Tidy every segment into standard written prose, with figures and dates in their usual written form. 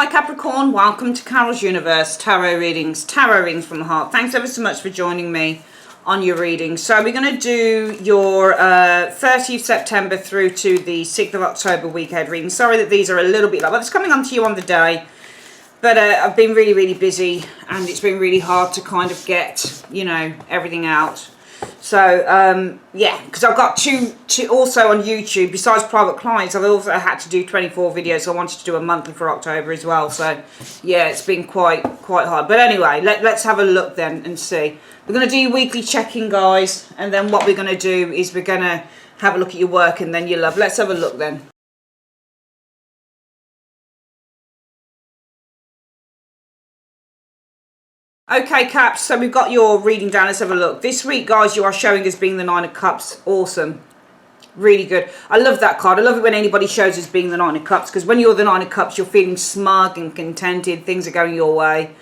Hi Capricorn, welcome to Carol's Universe Tarot Readings, Tarot Readings from the Heart. Thanks ever so much for joining me on your reading. So we're going to do your 30th September through to the 6th of October weekend reading. Sorry that these are a little bit late, but it's coming on to you on the day. But I've been really busy and it's been really hard to kind of get, you know, everything out. So, yeah, because I've got two also on YouTube, besides private clients, I've also had to do 24 videos, so I wanted to do a monthly for October as well. So, yeah, it's been quite hard. But anyway, let's have a look then and see. We're going to do your weekly check-in, guys, and then what we're going to do is we're going to have a look at your work and then your love. Let's have a look then. Okay, Caps, so we've got your reading down. Let's have a look. This week, guys, you are showing as being the Nine of Cups. Awesome. Really good. I love that card. I love it when anybody shows as being the Nine of Cups, because when you're the Nine of Cups, you're feeling smug and contented. Things are going your way.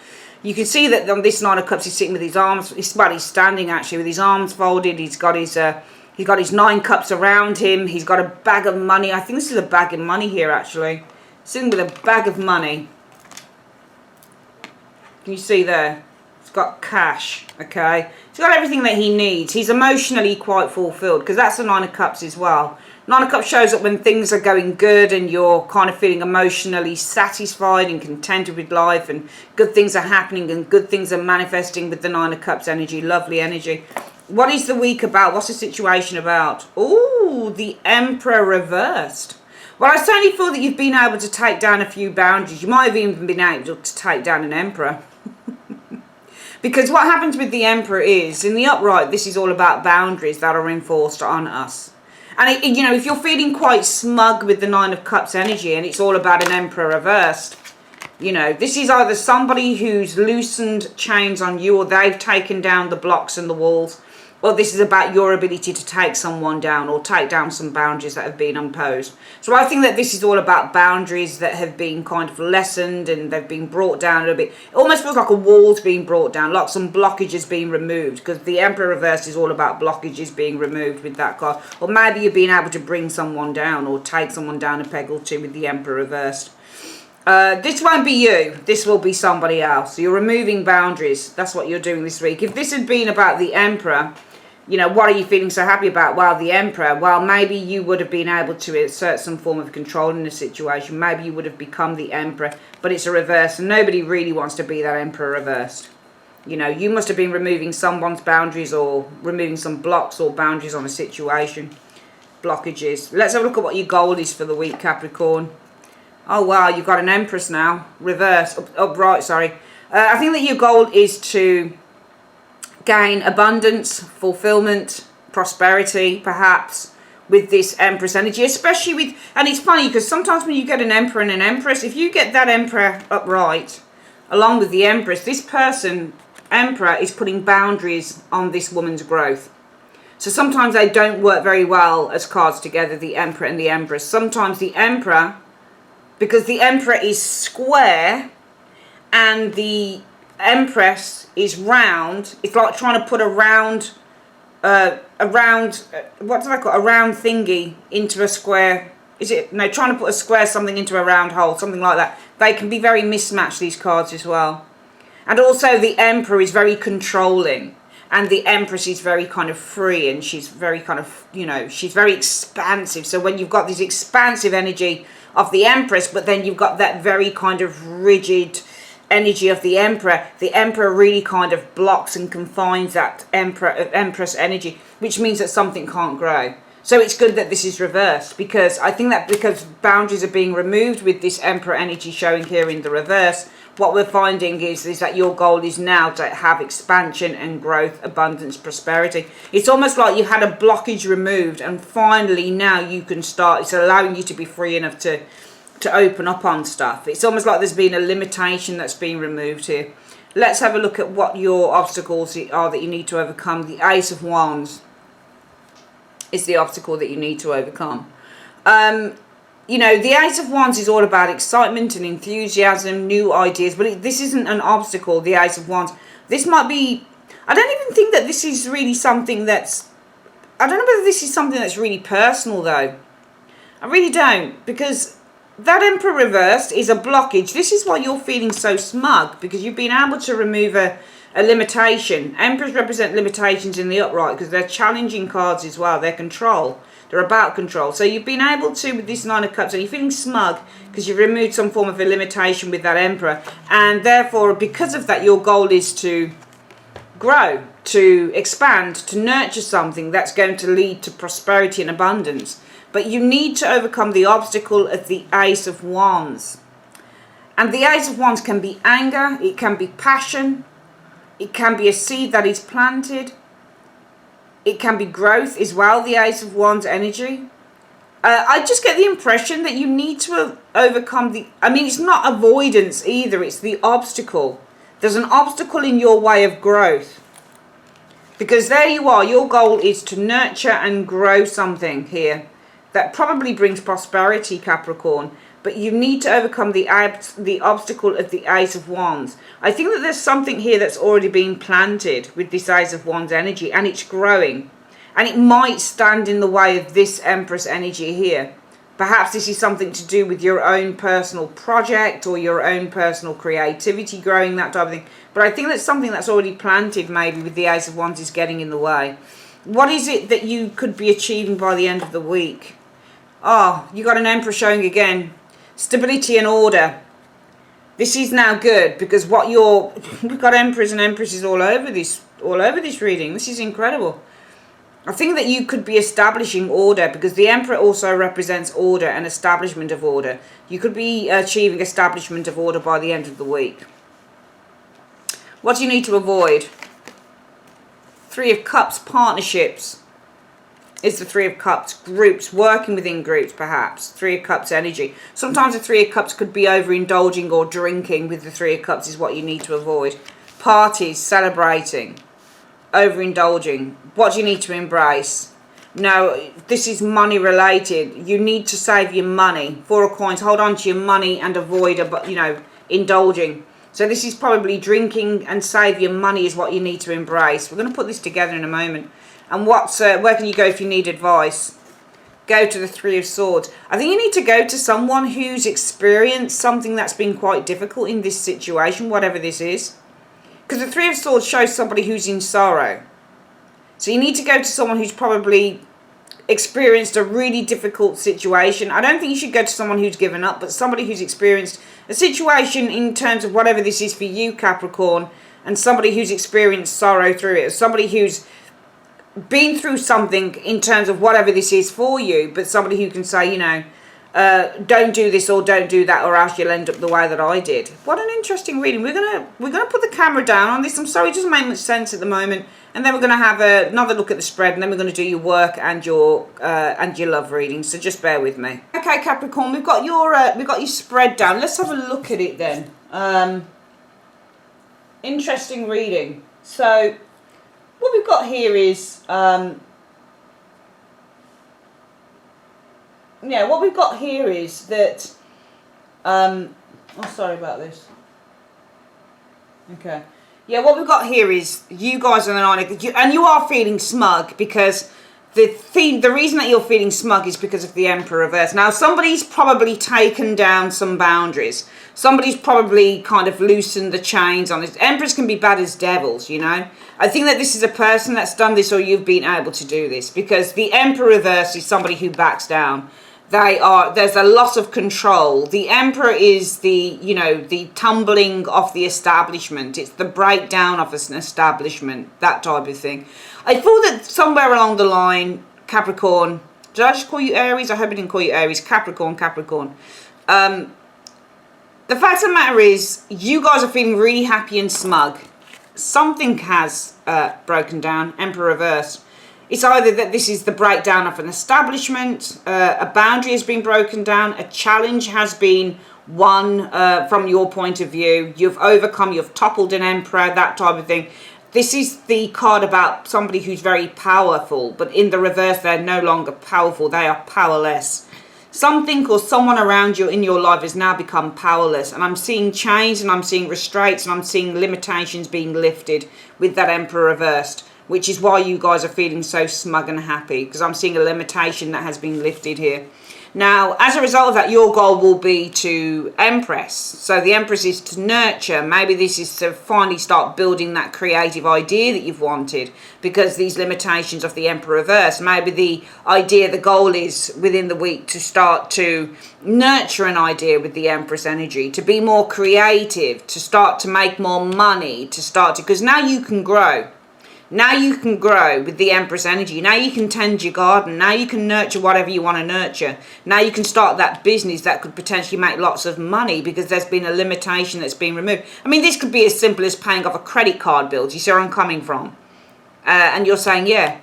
You can see that on this Nine of Cups, he's sitting with his arms, he's standing actually with his arms folded. He's got his 9 cups around him. He's got a bag of money. I think this is a bag of money here, actually. Sitting with a bag of money. Can you see there? Got cash, okay, he's got everything that he needs. He's emotionally quite fulfilled, because that's the Nine of Cups as well. Nine of Cups shows up when things are going good and you're kind of feeling emotionally satisfied and contented with life, and good things are happening and good things are manifesting with the Nine of Cups energy. Lovely energy. What is the week about? What's the situation about? Oh, the Emperor reversed. Well, I certainly feel that you've been able to take down a few boundaries. You might have even been able to take down an Emperor. Because what happens with the Emperor is, in the upright, this is all about boundaries that are enforced on us. And, you know, if you're feeling quite smug with the Nine of Cups energy and it's all about an Emperor reversed, you know, this is either somebody who's loosened chains on you, or they've taken down the blocks and the walls, or this is about your ability to take someone down or take down some boundaries that have been imposed. So I think that this is all about boundaries that have been kind of lessened and they've been brought down a little bit. It almost feels like a wall's being brought down, like some blockages being removed, because the Emperor reversed is all about blockages being removed with that card. Or maybe you're being able to bring someone down or take someone down a peg or two with the Emperor reversed. This won't be you. This will be somebody else. So you're removing boundaries. That's what you're doing this week. If this had been about the Emperor, you know, what are you feeling so happy about? Well, the Emperor. Well, maybe you would have been able to assert some form of control in the situation. Maybe you would have become the Emperor, but it's a reverse, and nobody really wants to be that Emperor reversed. You know, you must have been removing someone's boundaries or removing some blocks or boundaries on a situation. Blockages. Let's have a look at what your goal is for the week, Capricorn. Oh, wow, you've got an Empress now. Reverse. Upright, sorry. I think that your goal is to gain abundance, fulfillment, prosperity, perhaps, with this Empress energy, especially with, and it's funny because sometimes when you get an Emperor and an Empress, if you get that Emperor upright along with the Empress, this person, Emperor, is putting boundaries on this woman's growth. So sometimes they don't work very well as cards together, the Emperor and the Empress. Sometimes the Emperor, because the Emperor is square and the Empress is round, it's like trying to put a round what do I call it? A round thingy into a square. Is it? No, trying to put a square something into a round hole, something like that. They can be very mismatched, these cards as well. And also the Emperor is very controlling, and the Empress is very kind of free, and she's very kind of, you know, she's very expansive. So when you've got this expansive energy of the Empress, but then you've got that very kind of rigid energy of the Emperor really kind of blocks and confines that Empress energy, which means that something can't grow. So it's good that this is reversed, because I think that because boundaries are being removed with this Emperor energy showing here in the reverse, what we're finding is that your goal is now to have expansion and growth, abundance, prosperity. It's almost like you had a blockage removed, and finally now you can start. It's allowing you to be free enough to open up on stuff. It's almost like there's been a limitation that's been removed here. Let's have a look at what your obstacles are that you need to overcome. The Ace of Wands is the obstacle that you need to overcome. You know, the Ace of Wands is all about excitement and enthusiasm, new ideas, but this isn't an obstacle, the Ace of Wands. This might be, I don't even think that this is really something that's, I don't know whether this is something that's really personal though. I really don't, because that Emperor reversed is a blockage. This is why you're feeling so smug, because you've been able to remove a limitation. Emperors represent limitations in the upright because they're challenging cards as well. They're control. They're about control. So you've been able to, with this Nine of Cups, and you're feeling smug because you've removed some form of a limitation with that Emperor. And therefore, because of that, your goal is to grow, to expand, to nurture something that's going to lead to prosperity and abundance. But you need to overcome the obstacle of the Ace of Wands. And the Ace of Wands can be anger, it can be passion, it can be a seed that is planted, it can be growth as well, the Ace of Wands energy. I just get the impression that you need to overcome it's not avoidance either, it's the obstacle. There's an obstacle in your way of growth. Because there you are, your goal is to nurture and grow something here that probably brings prosperity, Capricorn. But you need to overcome the obstacle of the Ace of Wands. I think that there's something here that's already been planted with this Ace of Wands energy, and it's growing. And it might stand in the way of this Empress energy here. Perhaps this is something to do with your own personal project or your own personal creativity growing, that type of thing. But I think that's something that's already planted maybe with the Ace of Wands is getting in the way. What is it that you could be achieving by the end of the week? Oh, you got an Emperor showing again. Stability and order. This is now good because we've got Emperors and Empresses all over this reading. This is incredible. I think that you could be establishing order because the Emperor also represents order and establishment of order. You could be achieving establishment of order by the end of the week. What do you need to avoid? Three of Cups, partnerships. Is the Three of Cups, groups, working within groups perhaps. Three of Cups energy. Sometimes the Three of Cups could be overindulging or drinking with the Three of Cups is what you need to avoid. Parties, celebrating, overindulging. What do you need to embrace? No, this is money related. You need to save your money. Four of Coins, hold on to your money and avoid, indulging. So this is probably drinking and save your money is what you need to embrace. We're going to put this together in a moment. And where can you go if you need advice? Go to the Three of Swords. I think you need to go to someone who's experienced something that's been quite difficult in this situation, whatever this is. Because the Three of Swords shows somebody who's in sorrow. So you need to go to someone who's probably experienced a really difficult situation. I don't think you should go to someone who's given up, but somebody who's experienced a situation in terms of whatever this is for you, Capricorn, and somebody who's experienced sorrow through it. Somebody who's been through something in terms of whatever this is for you, but somebody who can say, don't do this or don't do that or else you'll end up the way that I did. What an interesting reading. We're gonna put the camera down on this. I'm sorry, it doesn't make much sense at the moment. And then we're gonna have another look at the spread, and then we're gonna do your work and your love reading. So just bear with me. Okay, Capricorn, we've got your spread down. Let's have a look at it then. Interesting reading. So what we've got here is that sorry about this. Okay. Yeah, what we've got here is you guys are the Nine of, and you are feeling smug because the reason that you're feeling smug is because of the Emperor reverse. Now, somebody's probably taken down some boundaries. Somebody's probably kind of loosened the chains on this. Emperors can be bad as devils, I think that this is a person that's done this or you've been able to do this because the Emperor reverse is somebody who backs down. There's a loss of control. The Emperor is the tumbling of the establishment. It's the breakdown of an establishment, that type of thing. I thought that somewhere along the line, Capricorn, did I just call you Aries? I hope I didn't call you Aries. Capricorn. The fact of the matter is, you guys are feeling really happy and smug. Something has broken down, Emperor reverse. It's either that this is the breakdown of an establishment, a boundary has been broken down, a challenge has been won from your point of view, you've overcome, you've toppled an emperor, that type of thing. This is the card about somebody who's very powerful, but in the reverse, they're no longer powerful, they are powerless. Something or someone around you in your life has now become powerless. And I'm seeing chains and I'm seeing restraints and I'm seeing limitations being lifted with that Emperor reversed. Which is why you guys are feeling so smug and happy. Because I'm seeing a limitation that has been lifted here. Now, as a result of that, your goal will be to Empress. So the Empress is to nurture. Maybe this is to finally start building that creative idea that you've wanted, because these limitations of the Emperor reverse. Maybe the idea, the goal is within the week to start to nurture an idea with the Empress energy, to be more creative, to start to make more money, to start to, because now you can grow. Now you can grow with the Empress energy. Now you can tend your garden. Now you can nurture whatever you want to nurture. Now you can start that business that could potentially make lots of money because there's been a limitation that's been removed. I mean, this could be as simple as paying off a credit card bill. Do you see where I'm coming from? And you're saying, yeah,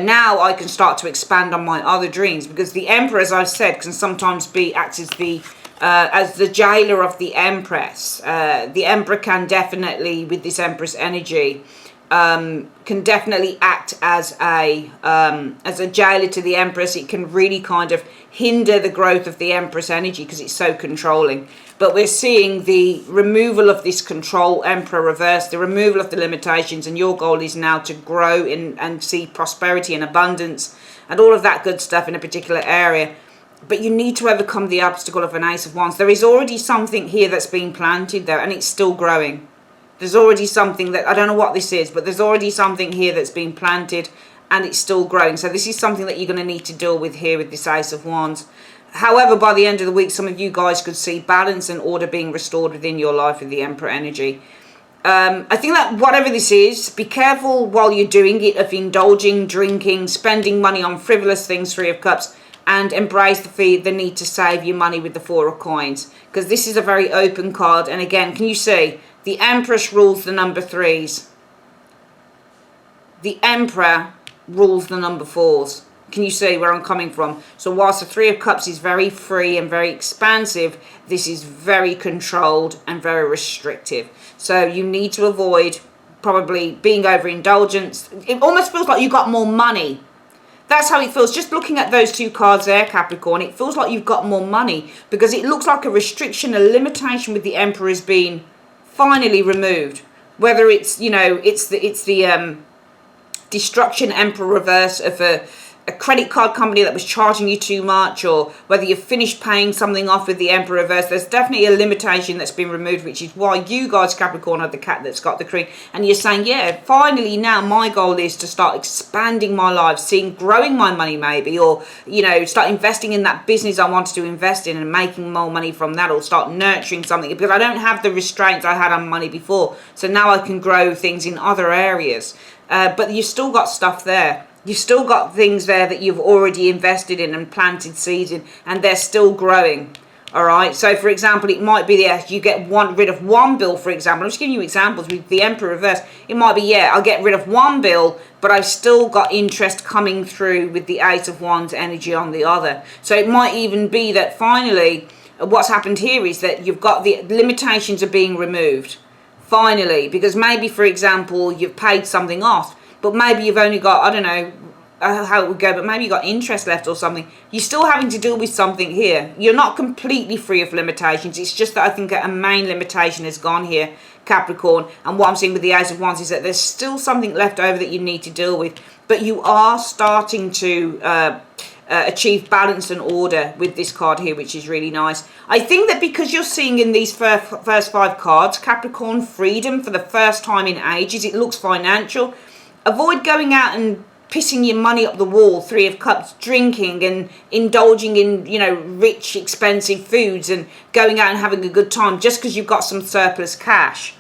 now I can start to expand on my other dreams, because the Emperor, as I've said, can sometimes act as the jailer of the Empress. The Emperor can definitely, with this Empress energy, can definitely act as a jailer to the Empress. It can really kind of hinder the growth of the Empress energy because it's so controlling. But we're seeing the removal of this control, Emperor reverse, the removal of the limitations, and your goal is now to grow and see prosperity and abundance and all of that good stuff in a particular area. But you need to overcome the obstacle of an Ace of Wands. There is already something here that's being planted there, and it's still growing. There's already something that, I don't know what this is, but there's already something here that's been planted and it's still growing. So this is something that you're going to need to deal with here with this Ace of Wands. However, by the end of the week, some of you guys could see balance and order being restored within your life with the Emperor energy. I think that whatever this is, be careful while you're doing it of indulging, drinking, spending money on frivolous things, Three of Cups, and embrace the need to save your money with the Four of Coins. Because this is a very open card. And again, can you see? The Empress rules the number 3s. The Emperor rules the number 4s. Can you see where I'm coming from? So whilst the Three of Cups is very free and very expansive, this is very controlled and very restrictive. So you need to avoid probably being overindulgent. It almost feels like you've got more money. That's how it feels. Just looking at those two cards there, Capricorn, it feels like you've got more money, because it looks like a restriction, a limitation with the Emperor has been finally removed. Whether it's, you know, it's the destruction, Emperor reverse of a credit card company that was charging you too much, or whether you've finished paying something off with the Emperor reverse, there's definitely a limitation that's been removed, which is why you guys, Capricorn, are the cat that's got the cream. And you're saying, yeah, finally now my goal is to start expanding my life, growing my money maybe, or, you know, start investing in that business I wanted to invest in and making more money from that, or start nurturing something, because I don't have the restraints I had on money before. So now I can grow things in other areas. But you've still got stuff there. You've still got things there that you've already invested in and planted seeds in, and they're still growing. All right. So, for example, it might be that you get rid of one bill, for example. I'm just giving you examples with the Emperor reverse. It might be, yeah, I'll get rid of one bill, but I've still got interest coming through with the Ace of Wands energy on the other. So it might even be that finally what's happened here is that you've got the limitations are being removed. Finally, because maybe, for example, you've paid something off, but maybe you've only got, I don't know how it would go, but maybe you've got interest left or something. You're still having to deal with something here. You're not completely free of limitations. It's just that I think a main limitation has gone here, Capricorn. And what I'm seeing with the Ace of Wands is that there's still something left over that you need to deal with. But you are starting to achieve balance and order with this card here, which is really nice. I think that because you're seeing in these first 5 cards, Capricorn, freedom for the first time in ages. It looks financial. Avoid going out and pissing your money up the wall, Three of Cups, drinking and indulging in, you know, rich, expensive foods and going out and having a good time just because you've got some surplus cash.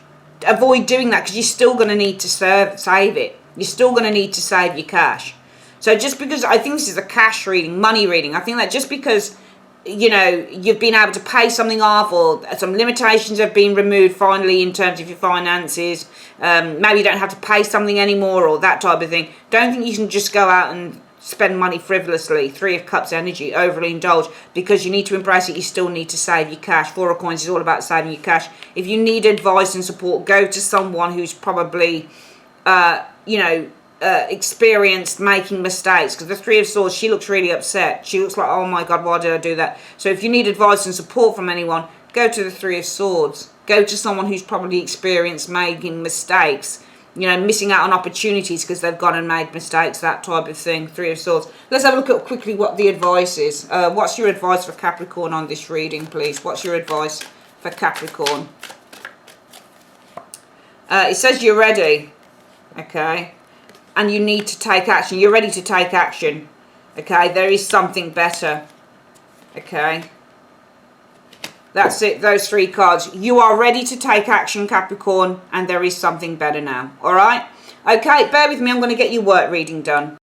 Avoid doing that, because you're still going to need to save it. You're still going to need to save your cash. So just because, I think this is a cash reading, money reading, I think that just because, you know, you've been able to pay something off, or some limitations have been removed finally in terms of your finances, maybe you don't have to pay something anymore, or that type of thing. Don't think you can just go out and spend money frivolously, Three of Cups energy, overly indulge, because you need to embrace it. You still need to save your cash. Four of Coins is all about saving your cash. If you need advice and support, go to someone who's probably, you know, experienced making mistakes, because the Three of Swords, she looks really upset. She looks like, oh my God, why did I do that? So if you need advice and support from anyone, go to the Three of Swords. Go to someone who's probably experienced making mistakes you know, missing out on opportunities because they've gone and made mistakes, that type of thing. Three of Swords. Let's have a look at quickly what the advice is. What's your advice for Capricorn on this reading, please? What's your advice for Capricorn? It says you're ready, okay, and you need to take action. You're ready to take action, okay. There is something better, okay. That's it, those three cards. You are ready to take action, Capricorn, and there is something better now. All right? Okay, bear with me. I'm going to get your work reading done.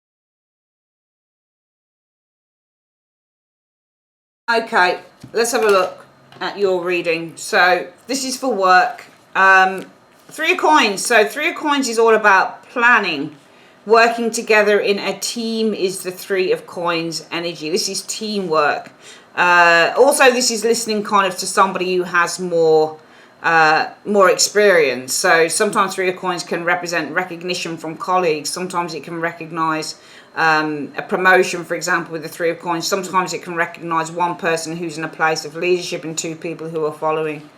Okay, let's have a look at your reading. So this is for work. Three of Coins. So Three of Coins is all about planning. Working together in a team is the Three of Coins energy. This is teamwork. Also, this is listening kind of to somebody who has more experience. So sometimes Three of Coins can represent recognition from colleagues. Sometimes it can recognize a promotion, for example, with the Three of Coins. Sometimes it can recognize one person who's in a place of leadership and two people who are following.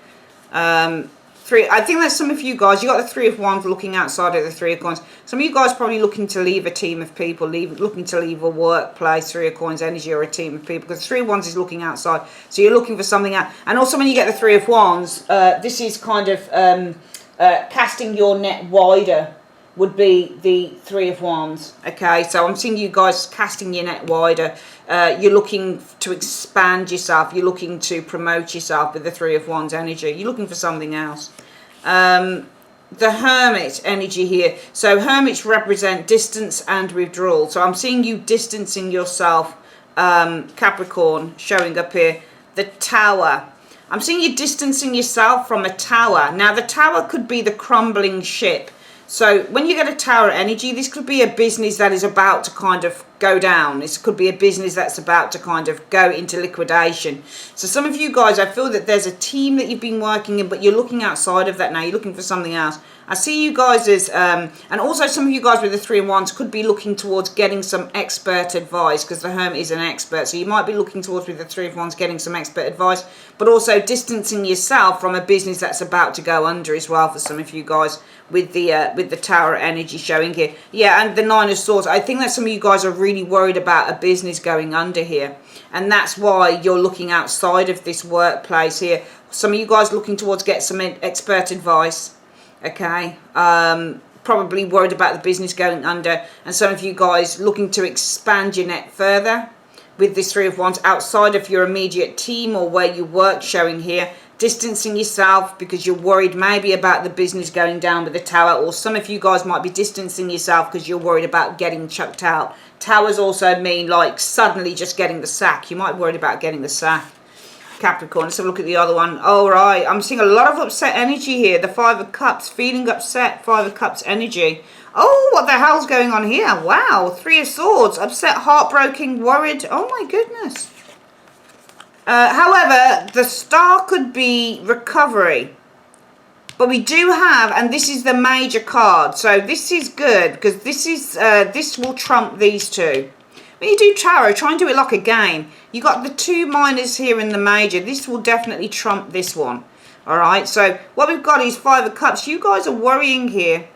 I think that some of you guys, you got the Three of Wands looking outside of the Three of Coins. Some of you guys probably looking to leave a team of people, looking to leave a workplace, Three of Coins energy, or a team of people, because Three of Wands is looking outside. So you're looking for something out. And also when you get the Three of Wands, this is kind of casting your net wider, would be the Three of Wands. Okay, so I'm seeing you guys casting your net wider. You're looking to expand yourself. You're looking to promote yourself with the Three of Wands energy. You're looking for something else. The Hermit energy here. So Hermits represent distance and withdrawal. So I'm seeing you distancing yourself, Capricorn, showing up here. The Tower. I'm seeing you distancing yourself from a tower. Now the tower could be the crumbling ship. So when you get a Tower energy, this could be a business that is about to kind of go down. This could be a business that's about to kind of go into liquidation. So some of you guys, I feel that there's a team that you've been working in, but you're looking outside of that now. You're looking for something else. I see you guys as, and also some of you guys with the Three of Wands could be looking towards getting some expert advice, because the Hermit is an expert. So you might be looking towards, with the Three of Wands, getting some expert advice, but also distancing yourself from a business that's about to go under as well for some of you guys with the Tower energy showing here. Yeah, and the Nine of Swords. I think that some of you guys are really worried about a business going under here, and that's why you're looking outside of this workplace here. Some of you guys looking towards get some expert advice. Okay, probably worried about the business going under, and some of you guys looking to expand your net further with this Three of Wands outside of your immediate team or where you work, showing here. Distancing yourself because you're worried maybe about the business going down with the Tower, or some of you guys might be distancing yourself because you're worried about getting chucked out. Towers also mean like suddenly just getting the sack. You might be worried about getting the sack, Capricorn. Let's have a look at the other one. All right, I'm seeing a lot of upset energy here. The Five of Cups, feeling upset, Five of Cups energy. Oh, what the hell's going on here? Wow, Three of Swords, upset, heartbroken, worried. Oh my goodness. However, the star could be recovery. But we do have, and this is the major card. So this is good because this will trump these two. When you do tarot, try and do it like a game. You got the two minors here in the major. This will definitely trump this one. All right. So what we've got is Five of Cups. You guys are worrying here.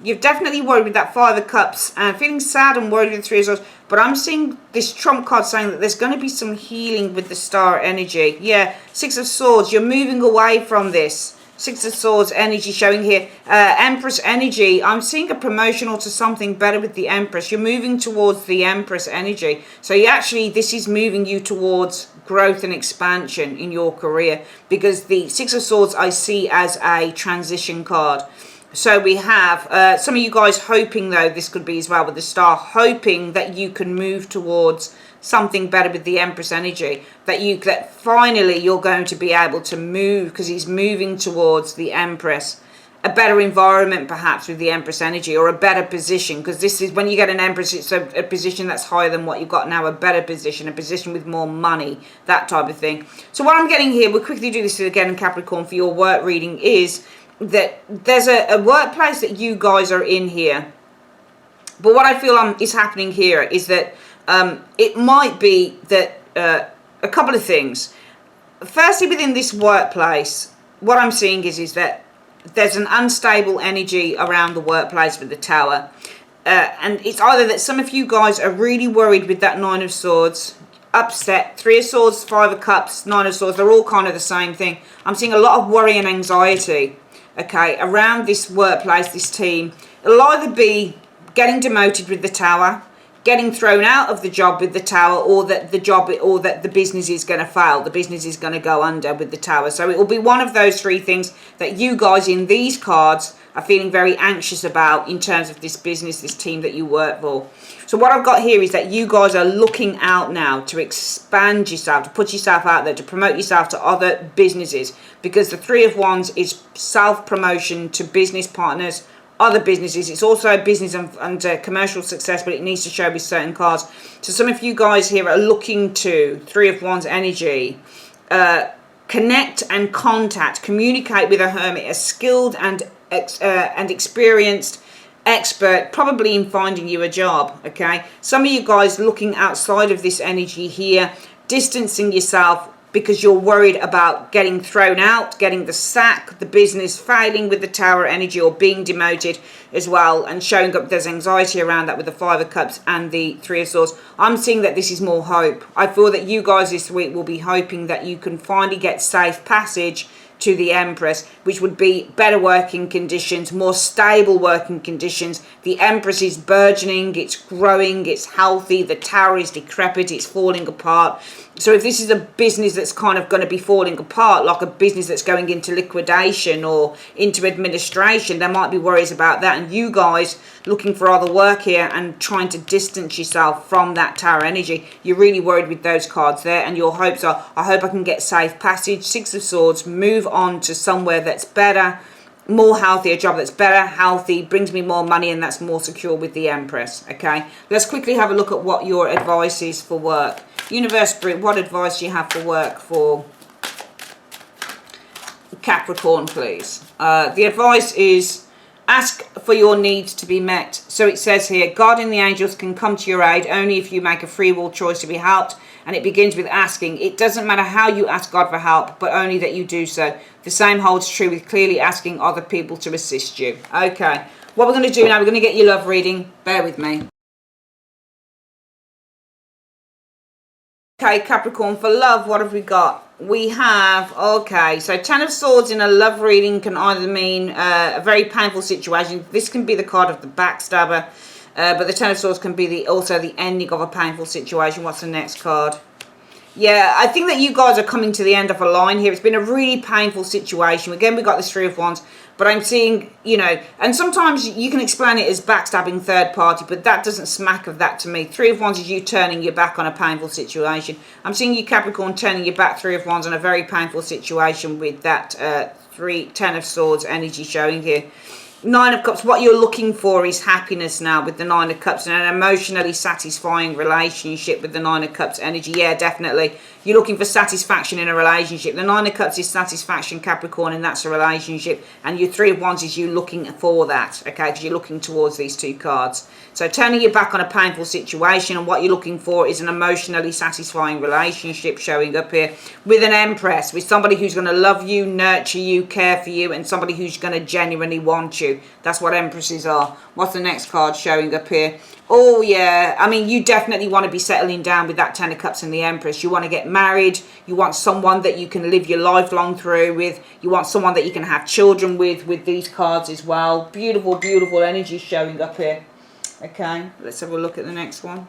You've definitely worried with that Five of Cups and feeling sad and worried with the Three of Swords. But I'm seeing this trump card saying that there's going to be some healing with the star energy. Yeah, Six of Swords. You're moving away from this. Six of Swords energy showing here. Empress energy. I'm seeing a promotional to something better with the Empress. You're moving towards the Empress energy. So you actually, this is moving you towards growth and expansion in your career. Because the Six of Swords I see as a transition card. So we have some of you guys hoping, though, this could be as well with the star, hoping that you can move towards something better with the Empress energy, that finally you're going to be able to move, because he's moving towards the Empress, a better environment perhaps with the Empress energy, or a better position, because this is when you get an Empress, it's a position that's higher than what you've got now, a better position, a position with more money, that type of thing. So what I'm getting here, we'll quickly do this again in Capricorn for your work reading, is that there's a workplace that you guys are in here, but what I feel is happening here is that it might be that a couple of things. Firstly, within this workplace, what I'm seeing is that there's an unstable energy around the workplace with the Tower. And it's either that some of you guys are really worried with that Nine of Swords, upset. Three of Swords, Five of Cups, Nine of Swords, they're all kind of the same thing. I'm seeing a lot of worry and anxiety, okay, around this workplace, this team. It'll either be getting demoted with the Tower, getting thrown out of the job with the Tower, or that the business is going to fail, the business is going to go under with the Tower. So it will be one of those three things that you guys in these cards are feeling very anxious about in terms of this business, this team that you work for. So what I've got here is that you guys are looking out now to expand yourself, to put yourself out there, to promote yourself to other businesses, because the Three of Wands is self-promotion to business partners, other businesses. It's also a business and commercial success, but it needs to show with certain cards. So some of you guys here are looking to Three of Wands energy, connect and contact, communicate with a hermit, a skilled and experienced expert, probably in finding you a job. Okay, some of you guys looking outside of this energy here, distancing yourself because you're worried about getting thrown out, getting the sack, the business failing with the Tower energy, or being demoted as well, and showing up there's anxiety around that with the Five of Cups and the Three of Swords. I'm seeing that this is more hope. I feel that you guys this week will be hoping that you can finally get safe passage to the Empress, which would be better working conditions, more stable working conditions. The Empress is burgeoning, it's growing, it's healthy. The Tower is decrepit, it's falling apart. So if this is a business that's kind of going to be falling apart, like a business that's going into liquidation or into administration, there might be worries about that. And you guys looking for other work here and trying to distance yourself from that Tower energy, you're really worried with those cards there. And your hopes are, I hope I can get safe passage, Six of Swords, move on to somewhere that's better, more healthy, a job that's better, healthy, brings me more money, and that's more secure with the Empress. Okay, let's quickly have a look at what your advice is for work. Universe Spirit, what advice do you have for work for Capricorn, please? The advice is ask for your needs to be met. So it says here, God and the angels can come to your aid only if you make a free will choice to be helped. And it begins with asking. It doesn't matter how you ask God for help, but only that you do so. The same holds true with clearly asking other people to assist you. Okay, what we're going to do now, we're going to get your love reading. Bear with me. Okay, Capricorn, for love, what have we got? We have, okay, so Ten of Swords in a love reading can either mean a very painful situation. This can be the card of the backstabber. But the Ten of Swords can be also the ending of a painful situation. What's the next card? Yeah, I think that you guys are coming to the end of a line here. It's been a really painful situation. Again, we got this Three of Wands, but I'm seeing, you know, and sometimes you can explain it as backstabbing third party, but that doesn't smack of that to me. Three of Wands is you turning your back on a painful situation. I'm seeing you, Capricorn, turning your back, Three of Wands, on a very painful situation with that Ten of Swords energy showing here. Nine of Cups, what you're looking for is happiness now with the Nine of Cups, and an emotionally satisfying relationship with the Nine of Cups energy. Yeah, definitely. You're looking for satisfaction in a relationship. The Nine of Cups is satisfaction, Capricorn, and that's a relationship. And your Three of Wands is you looking for that, okay, because you're looking towards these two cards. So turning your back on a painful situation, and what you're looking for is an emotionally satisfying relationship showing up here with an Empress, with somebody who's going to love you, nurture you, care for you, and somebody who's going to genuinely want you. That's what Empresses are. What's the next card showing up here? Oh, yeah. I mean, you definitely want to be settling down with that Ten of Cups and the Empress. You want to get married. You want someone that you can live your life long through with. You want someone that you can have children with these cards as well. Beautiful, beautiful energy showing up here. Okay, let's have a look at the next one.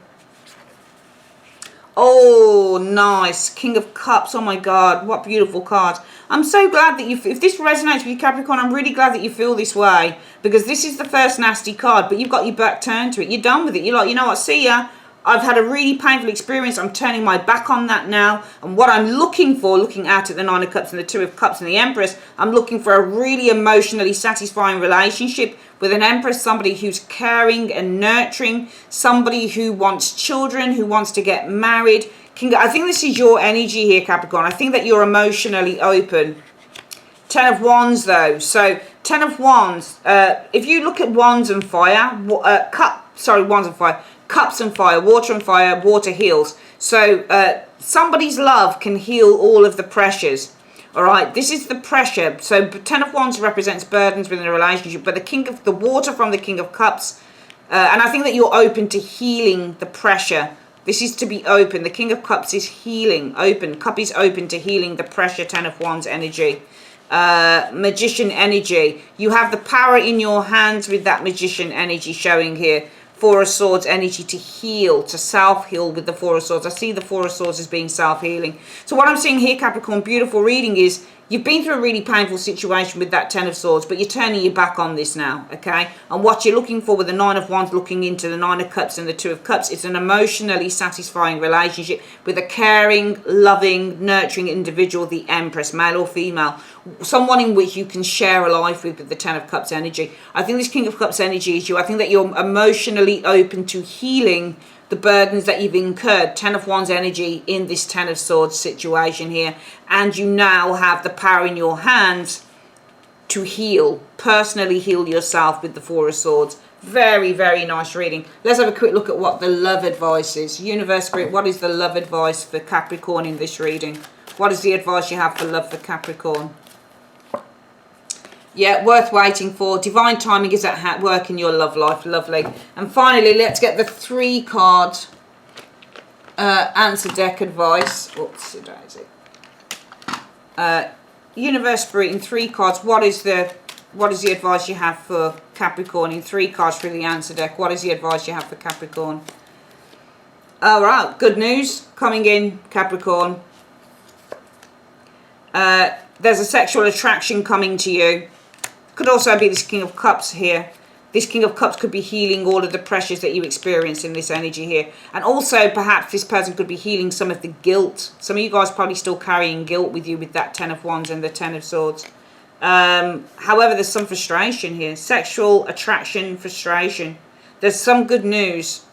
Oh, nice. King of Cups. Oh, my God. What beautiful cards. I'm so glad that if this resonates with you, Capricorn, I'm really glad that you feel this way, because this is the first nasty card, but you've got your back turned to it. You're done with it. You're like, you know what, see ya. I've had a really painful experience. I'm turning my back on that now. And what I'm looking for, looking out at the Nine of Cups and the Two of Cups and the Empress, I'm looking for a really emotionally satisfying relationship with an Empress, somebody who's caring and nurturing, somebody who wants children, who wants to get married. I think this is your energy here, Capricorn. I think that you're emotionally open. Ten of Wands, though. So, Ten of Wands. If you look at Wands and Fire, Wands and Fire. Cups and Fire, water heals. So, somebody's love can heal all of the pressures. All right, this is the pressure. So 10 of Wands represents burdens within a relationship, but the water from the King of Cups, and I think that you're open to healing the pressure. This is to be open. The King of Cups is healing, open. Cup is open to healing the pressure, 10 of Wands energy. Magician energy. You have the power in your hands with that magician energy showing here. Four of Swords energy to heal, to self-heal with the Four of Swords. I see the Four of Swords as being self-healing. So what I'm seeing here, Capricorn, beautiful reading, is you've been through a really painful situation with that Ten of Swords, but you're turning your back on this now, okay? And what you're looking for with the Nine of Wands looking into the Nine of Cups and the Two of Cups, it's an emotionally satisfying relationship with a caring, loving, nurturing individual, the Empress, male or female, someone in which you can share a life with the Ten of Cups energy. I think this King of Cups energy is you. I think that you're emotionally open to healing the burdens that you've incurred, 10 of Wands energy in this 10 of Swords situation here, and you now have the power in your hands to heal, personally heal yourself with the Four of Swords. Very, very nice reading. Let's have a quick look at what the love advice is. Universe Spirit, what is the love advice for Capricorn in this reading? What is the advice you have for love for Capricorn? Yeah, worth waiting for. Divine timing is at work in your love life. Lovely. And finally, let's get the 3 card answer deck advice. Whoops, today is it? Universe Spirit in 3 cards. What is the advice you have for Capricorn in 3 cards for the answer deck? What is the advice you have for Capricorn? All right, good news coming in, Capricorn. There's a sexual attraction coming to you. Could also be this King of Cups here. This King of Cups could be healing all of the pressures that you experience in this energy here. And also perhaps this person could be healing some of the guilt. Some of you guys probably still carrying guilt with you with that 10 of Wands and the 10 of Swords. However, there's some frustration here. Sexual attraction, frustration. There's some good news.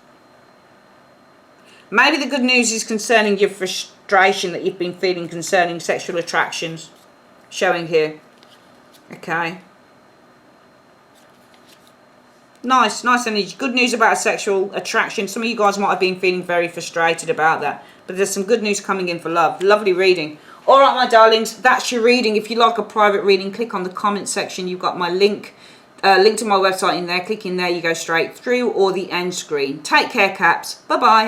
Maybe the good news is concerning your frustration that you've been feeling concerning sexual attractions. Showing here. Okay. Nice energy. Good news about sexual attraction. Some of you guys might have been feeling very frustrated about that. But there's some good news coming in for love. Lovely reading. All right, my darlings, that's your reading. If you like a private reading, click on the comment section. You've got my link to my website in there. Click in there, you go straight through, or the end screen. Take care, Caps. Bye-bye.